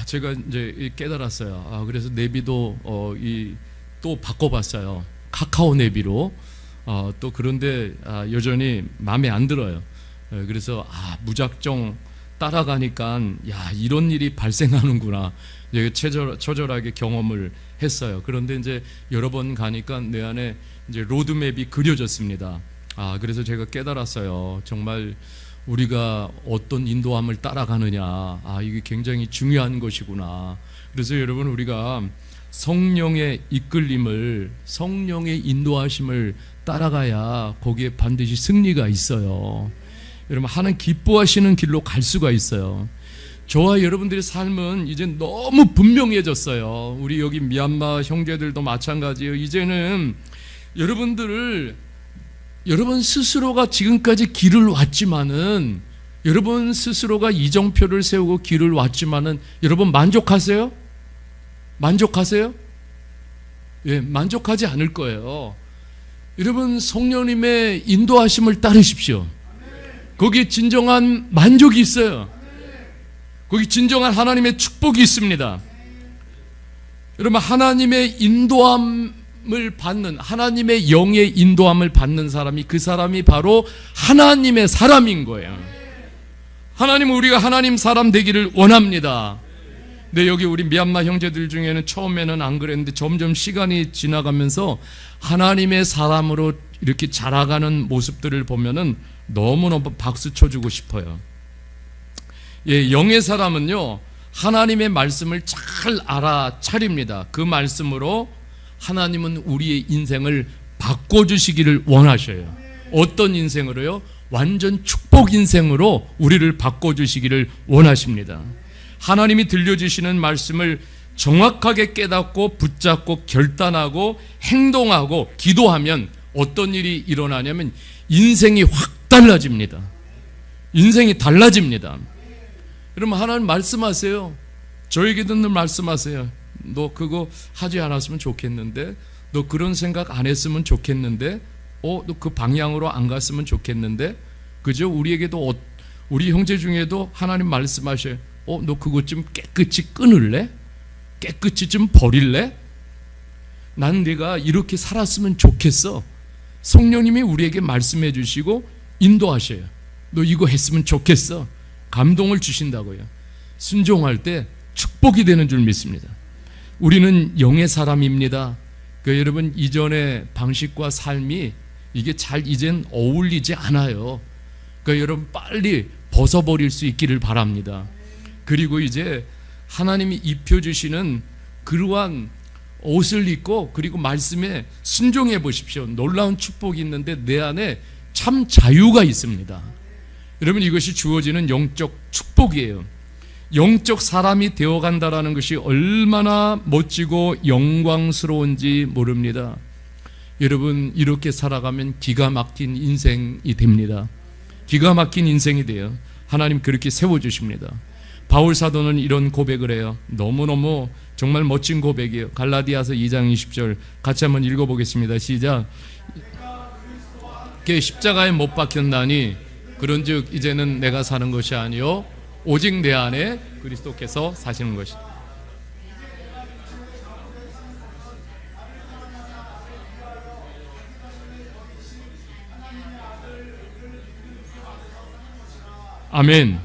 제가 이제 깨달았어요. 그래서 내비도 또 바꿔봤어요. 카카오 내비로. 또 그런데 여전히 마음에 안 들어요. 그래서 무작정 따라가니까 이런 일이 발생하는구나, 처절하게 경험을 했어요. 그런데 이제 여러 번 가니까 내 안에 이제 로드맵이 그려졌습니다. 그래서 제가 깨달았어요. 정말 우리가 어떤 인도함을 따라가느냐, 이게 굉장히 중요한 것이구나. 그래서 여러분, 우리가 성령의 이끌림을, 성령의 인도하심을 따라가야 거기에 반드시 승리가 있어요. 여러분, 하나님 기뻐하시는 길로 갈 수가 있어요. 저와 여러분들의 삶은 이제 너무 분명해졌어요. 우리 여기 미얀마 형제들도 마찬가지예요. 이제는 여러분 스스로가 지금까지 길을 왔지만은, 여러분 스스로가 이정표를 세우고 길을 왔지만은, 여러분 만족하세요? 만족하세요? 만족하지 않을 거예요. 여러분, 성령님의 인도하심을 따르십시오. 거기에 진정한 만족이 있어요. 거기 진정한 하나님의 축복이 있습니다. 여러분, 하나님의 인도함을 받는, 하나님의 영의 인도함을 받는 사람이, 그 사람이 바로 하나님의 사람인 거예요. 하나님은 우리가 하나님 사람 되기를 원합니다. 근데 여기 우리 미얀마 형제들 중에는 처음에는 안 그랬는데 점점 시간이 지나가면서 하나님의 사람으로 이렇게 자라가는 모습들을 보면은 너무너무 박수 쳐주고 싶어요. 영의 사람은요, 하나님의 말씀을 잘 알아차립니다. 그 말씀으로 하나님은 우리의 인생을 바꿔주시기를 원하셔요. 어떤 인생으로요? 완전 축복 인생으로 우리를 바꿔주시기를 원하십니다. 하나님이 들려주시는 말씀을 정확하게 깨닫고 붙잡고 결단하고 행동하고 기도하면 어떤 일이 일어나냐면 인생이 확 달라집니다. 인생이 달라집니다. 여러분, 하나님 말씀하세요. 저에게도 늘 말씀하세요. 너 그거 하지 않았으면 좋겠는데, 너 그런 생각 안 했으면 좋겠는데, 너 그 방향으로 안 갔으면 좋겠는데, 그죠? 우리에게도 우리 형제 중에도 하나님 말씀하셔요. 너 그것 좀 깨끗이 끊을래? 깨끗이 좀 버릴래? 난 네가 이렇게 살았으면 좋겠어. 성령님이 우리에게 말씀해 주시고 인도하셔요. 너 이거 했으면 좋겠어. 감동을 주신다고요. 순종할 때 축복이 되는 줄 믿습니다. 우리는 영의 사람입니다. 여러분, 이전의 방식과 삶이 이게 잘 이젠 어울리지 않아요. 여러분, 빨리 벗어버릴 수 있기를 바랍니다. 그리고 이제 하나님이 입혀주시는 그러한 옷을 입고, 그리고 말씀에 순종해 보십시오. 놀라운 축복이 있는데 내 안에 참 자유가 있습니다. 여러분, 이것이 주어지는 영적 축복이에요. 영적 사람이 되어간다라는 것이 얼마나 멋지고 영광스러운지 모릅니다. 여러분, 이렇게 살아가면 기가 막힌 인생이 됩니다. 기가 막힌 인생이 돼요. 하나님 그렇게 세워주십니다. 바울 사도는 이런 고백을 해요. 너무너무 정말 멋진 고백이에요. 갈라디아서 2장 20절 같이 한번 읽어보겠습니다. 시작. 십자가에 못 박혔나니 그런즉 이제는 내가 사는 것이 아니요 오직 내 안에 그리스도께서 사시는 것이다. 아멘.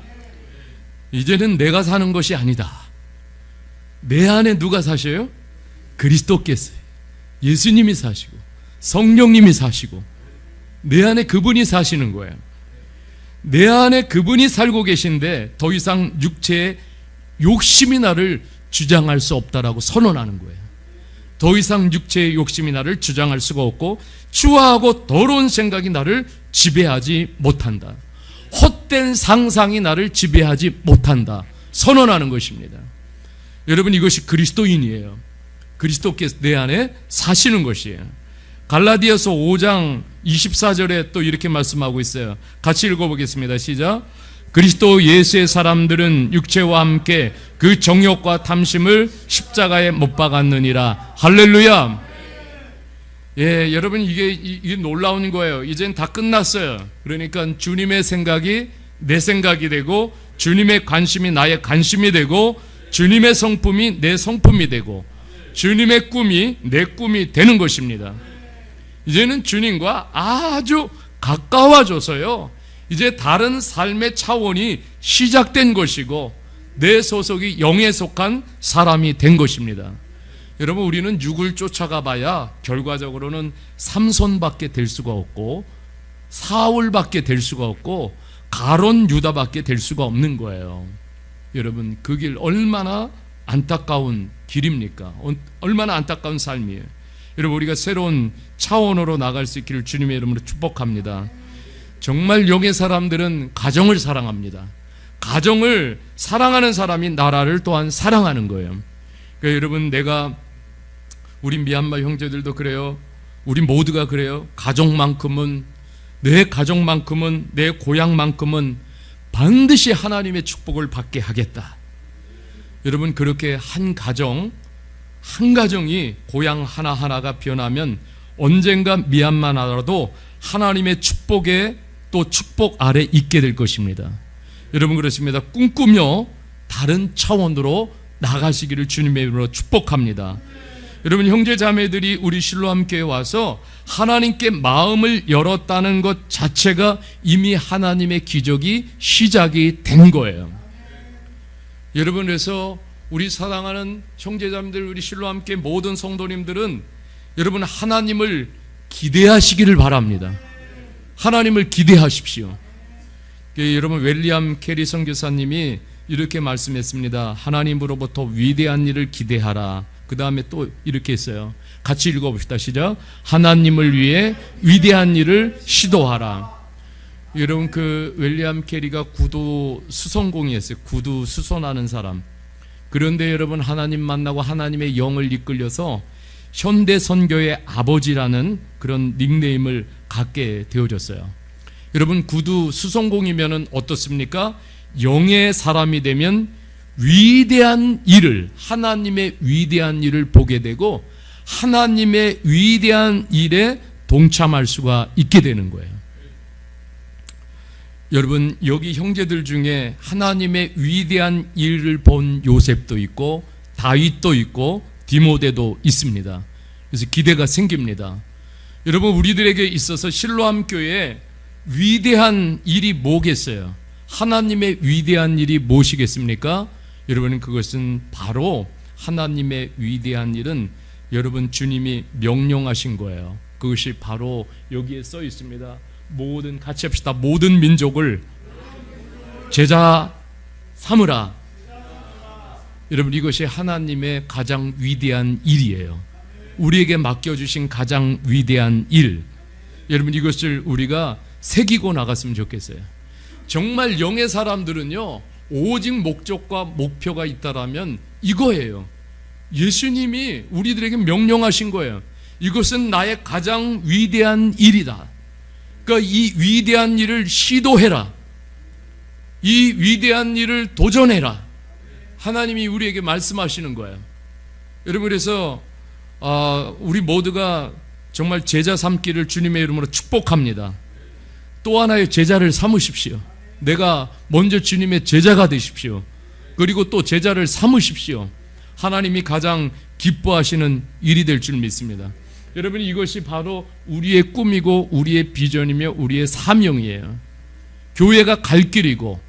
이제는 내가 사는 것이 아니다. 내 안에 누가 사셔요? 그리스도께서, 예수님이 사시고 성령님이 사시고 내 안에 그분이 사시는 거예요. 내 안에 그분이 살고 계신데 더 이상 육체의 욕심이 나를 주장할 수 없다라고 선언하는 거예요. 더 이상 육체의 욕심이 나를 주장할 수가 없고 추하고 더러운 생각이 나를 지배하지 못한다. 헛된 상상이 나를 지배하지 못한다. 선언하는 것입니다. 여러분, 이것이 그리스도인이에요. 그리스도께서 내 안에 사시는 것이에요. 갈라디아서 5장 24절에 또 이렇게 말씀하고 있어요. 같이 읽어보겠습니다. 시작. 그리스도 예수의 사람들은 육체와 함께 그 정욕과 탐심을 십자가에 못 박았느니라. 할렐루야. 예, 여러분, 이게 놀라운 거예요. 이젠 다 끝났어요. 그러니까 주님의 생각이 내 생각이 되고, 주님의 관심이 나의 관심이 되고, 주님의 성품이 내 성품이 되고, 주님의 꿈이 내 꿈이 되는 것입니다. 이제는 주님과 아주 가까워져서요, 이제 다른 삶의 차원이 시작된 것이고 내 소속이 영에 속한 사람이 된 것입니다. 여러분, 우리는 육을 쫓아가 봐야 결과적으로는 삼손밖에 될 수가 없고 사울밖에 될 수가 없고 가론 유다밖에 될 수가 없는 거예요. 여러분, 그 길 얼마나 안타까운 길입니까? 얼마나 안타까운 삶이에요. 여러분, 우리가 새로운 차원으로 나갈 수 있기를 주님의 이름으로 축복합니다. 정말 영의 사람들은 가정을 사랑합니다. 가정을 사랑하는 사람이 나라를 또한 사랑하는 거예요. 그러니까 여러분, 우리 미얀마 형제들도 그래요. 우리 모두가 그래요. 내 가정만큼은, 내 고향만큼은 반드시 하나님의 축복을 받게 하겠다. 여러분, 그렇게 한 가정이 고향 하나하나가 변하면 언젠가 미얀마 나라도 하나님의 축복에 또 축복 아래 있게 될 것입니다. 여러분, 그렇습니다. 꿈꾸며 다른 차원으로 나가시기를 주님의 이름으로 축복합니다. 여러분, 형제 자매들이 우리 실로암 교회에 와서 하나님께 마음을 열었다는 것 자체가 이미 하나님의 기적이 시작이 된 거예요. 여러분, 그래서 우리 사랑하는 형제 자매들, 우리 실로암 교회 모든 성도님들은 여러분, 하나님을 기대하시기를 바랍니다. 하나님을 기대하십시오. 여러분, 웰리엄 캐리 선교사님이 이렇게 말씀했습니다. 하나님으로부터 위대한 일을 기대하라. 그 다음에 또 이렇게 했어요. 같이 읽어봅시다. 시작. 하나님을 위해 위대한 일을 시도하라. 여러분, 그 웰리엄 캐리가 구두 수선공이었어요. 구두 수선하는 사람. 그런데 여러분, 하나님 만나고 하나님의 영을 이끌려서 현대 선교의 아버지라는 그런 닉네임을 갖게 되어졌어요. 여러분, 구두 수성공이면은 어떻습니까? 영의 사람이 되면 위대한 일을, 하나님의 위대한 일을 보게 되고 하나님의 위대한 일에 동참할 수가 있게 되는 거예요. 여러분, 여기 형제들 중에 하나님의 위대한 일을 본 요셉도 있고 다윗도 있고 디모데도 있습니다. 그래서 기대가 생깁니다. 여러분, 우리들에게 있어서 실로암 교회에 위대한 일이 뭐겠어요? 하나님의 위대한 일이 무엇이겠습니까? 여러분, 그것은 바로 하나님의 위대한 일은 여러분, 주님이 명령하신 거예요. 그것이 바로 여기에 써 있습니다. 같이 합시다. 모든 민족을 제자 삼으라. 여러분, 이것이 하나님의 가장 위대한 일이에요. 우리에게 맡겨주신 가장 위대한 일. 여러분, 이것을 우리가 새기고 나갔으면 좋겠어요. 정말 영의 사람들은요, 오직 목적과 목표가 있다라면 이거예요. 예수님이 우리들에게 명령하신 거예요. 이것은 나의 가장 위대한 일이다. 그러니까 이 위대한 일을 시도해라. 이 위대한 일을 도전해라. 하나님이 우리에게 말씀하시는 거예요. 여러분, 그래서 우리 모두가 정말 제자 삼기를 주님의 이름으로 축복합니다. 또 하나의 제자를 삼으십시오. 내가 먼저 주님의 제자가 되십시오. 그리고 또 제자를 삼으십시오. 하나님이 가장 기뻐하시는 일이 될 줄 믿습니다. 여러분, 이것이 바로 우리의 꿈이고 우리의 비전이며 우리의 사명이에요. 교회가 갈 길이고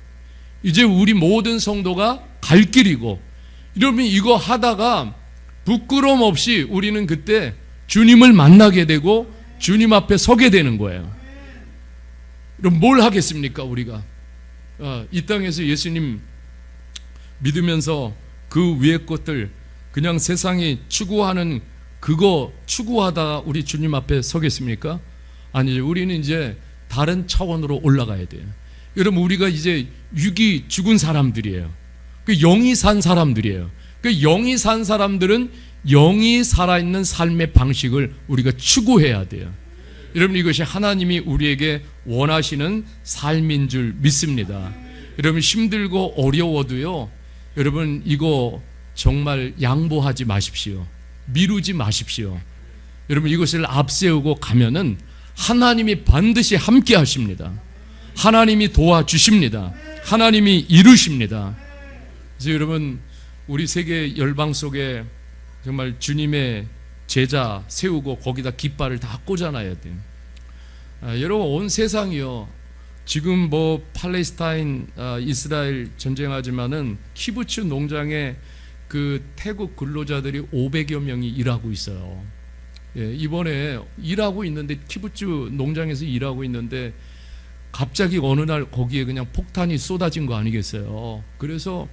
이제 우리 모든 성도가 갈 길이고, 여러분 이거 하다가 부끄러움 없이 우리는 그때 주님을 만나게 되고 주님 앞에 서게 되는 거예요. 그럼 뭘 하겠습니까 우리가? 이 땅에서 예수님 믿으면서 그 위의 것들, 그냥 세상이 추구하는 그거 추구하다가 우리 주님 앞에 서겠습니까? 아니죠. 우리는 이제 다른 차원으로 올라가야 돼요. 여러분 우리가 이제 육이 죽은 사람들이에요. 그 영이 산 사람들이에요. 그 영이 산 사람들은 영이 살아있는 삶의 방식을 우리가 추구해야 돼요. 여러분 이것이 하나님이 우리에게 원하시는 삶인 줄 믿습니다. 여러분 힘들고 어려워도요, 여러분 이거 정말 양보하지 마십시오. 미루지 마십시오. 여러분 이것을 앞세우고 가면은 하나님이 반드시 함께 하십니다. 하나님이 도와주십니다. 하나님이 이루십니다. 그래서 여러분 우리 세계 열방 속에 정말 주님의 제자 세우고 거기다 깃발을 다 꽂아놔야 돼요. 여러분 온 세상이요, 지금 뭐 팔레스타인 이스라엘 전쟁하지만은 키부츠 농장에 그 태국 근로자들이 500여 명이 일하고 있어요. 이번에 일하고 있는데, 키부츠 농장에서 일하고 있는데 갑자기 어느 날 거기에 그냥 폭탄이 쏟아진 거 아니겠어요. 그래서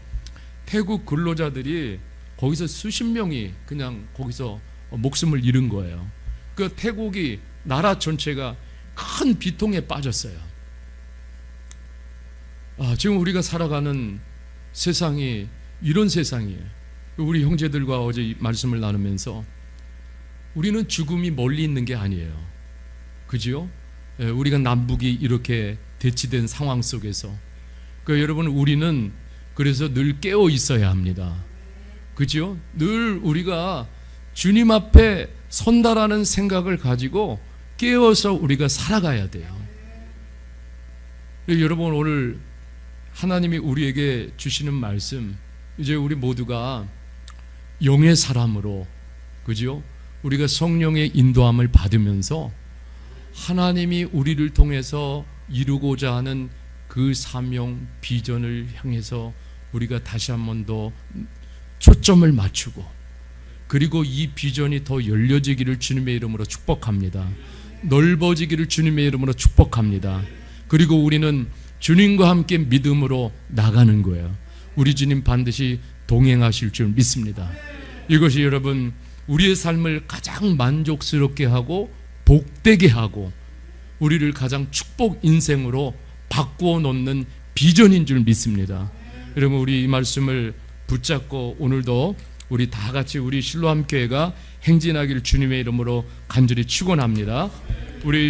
태국 근로자들이 거기서 수십 명이 그냥 거기서 목숨을 잃은 거예요. 그 태국이 나라 전체가 큰 비통에 빠졌어요. 지금 우리가 살아가는 세상이 이런 세상이에요. 우리 형제들과 어제 말씀을 나누면서 우리는 죽음이 멀리 있는 게 아니에요. 그죠? 우리가 남북이 이렇게 대치된 상황 속에서 여러분 우리는 그래서 늘 깨어 있어야 합니다. 그죠? 늘 우리가 주님 앞에 선다라는 생각을 가지고 깨어서 우리가 살아가야 돼요. 여러분 오늘 하나님이 우리에게 주시는 말씀, 이제 우리 모두가 영의 사람으로, 그죠? 우리가 성령의 인도함을 받으면서 하나님이 우리를 통해서 이루고자 하는 그 사명 비전을 향해서 우리가 다시 한 번 더 초점을 맞추고, 그리고 이 비전이 더 열려지기를 주님의 이름으로 축복합니다. 넓어지기를 주님의 이름으로 축복합니다. 그리고 우리는 주님과 함께 믿음으로 나가는 거예요. 우리 주님 반드시 동행하실 줄 믿습니다. 이것이 여러분 우리의 삶을 가장 만족스럽게 하고 복되게 하고 우리를 가장 축복 인생으로 바꾸어 놓는 비전인 줄 믿습니다. 여러분 우리 이 말씀을 붙잡고 오늘도 우리 다 같이 우리 실로암 교회가 행진하기를 주님의 이름으로 간절히 축원합니다. 우리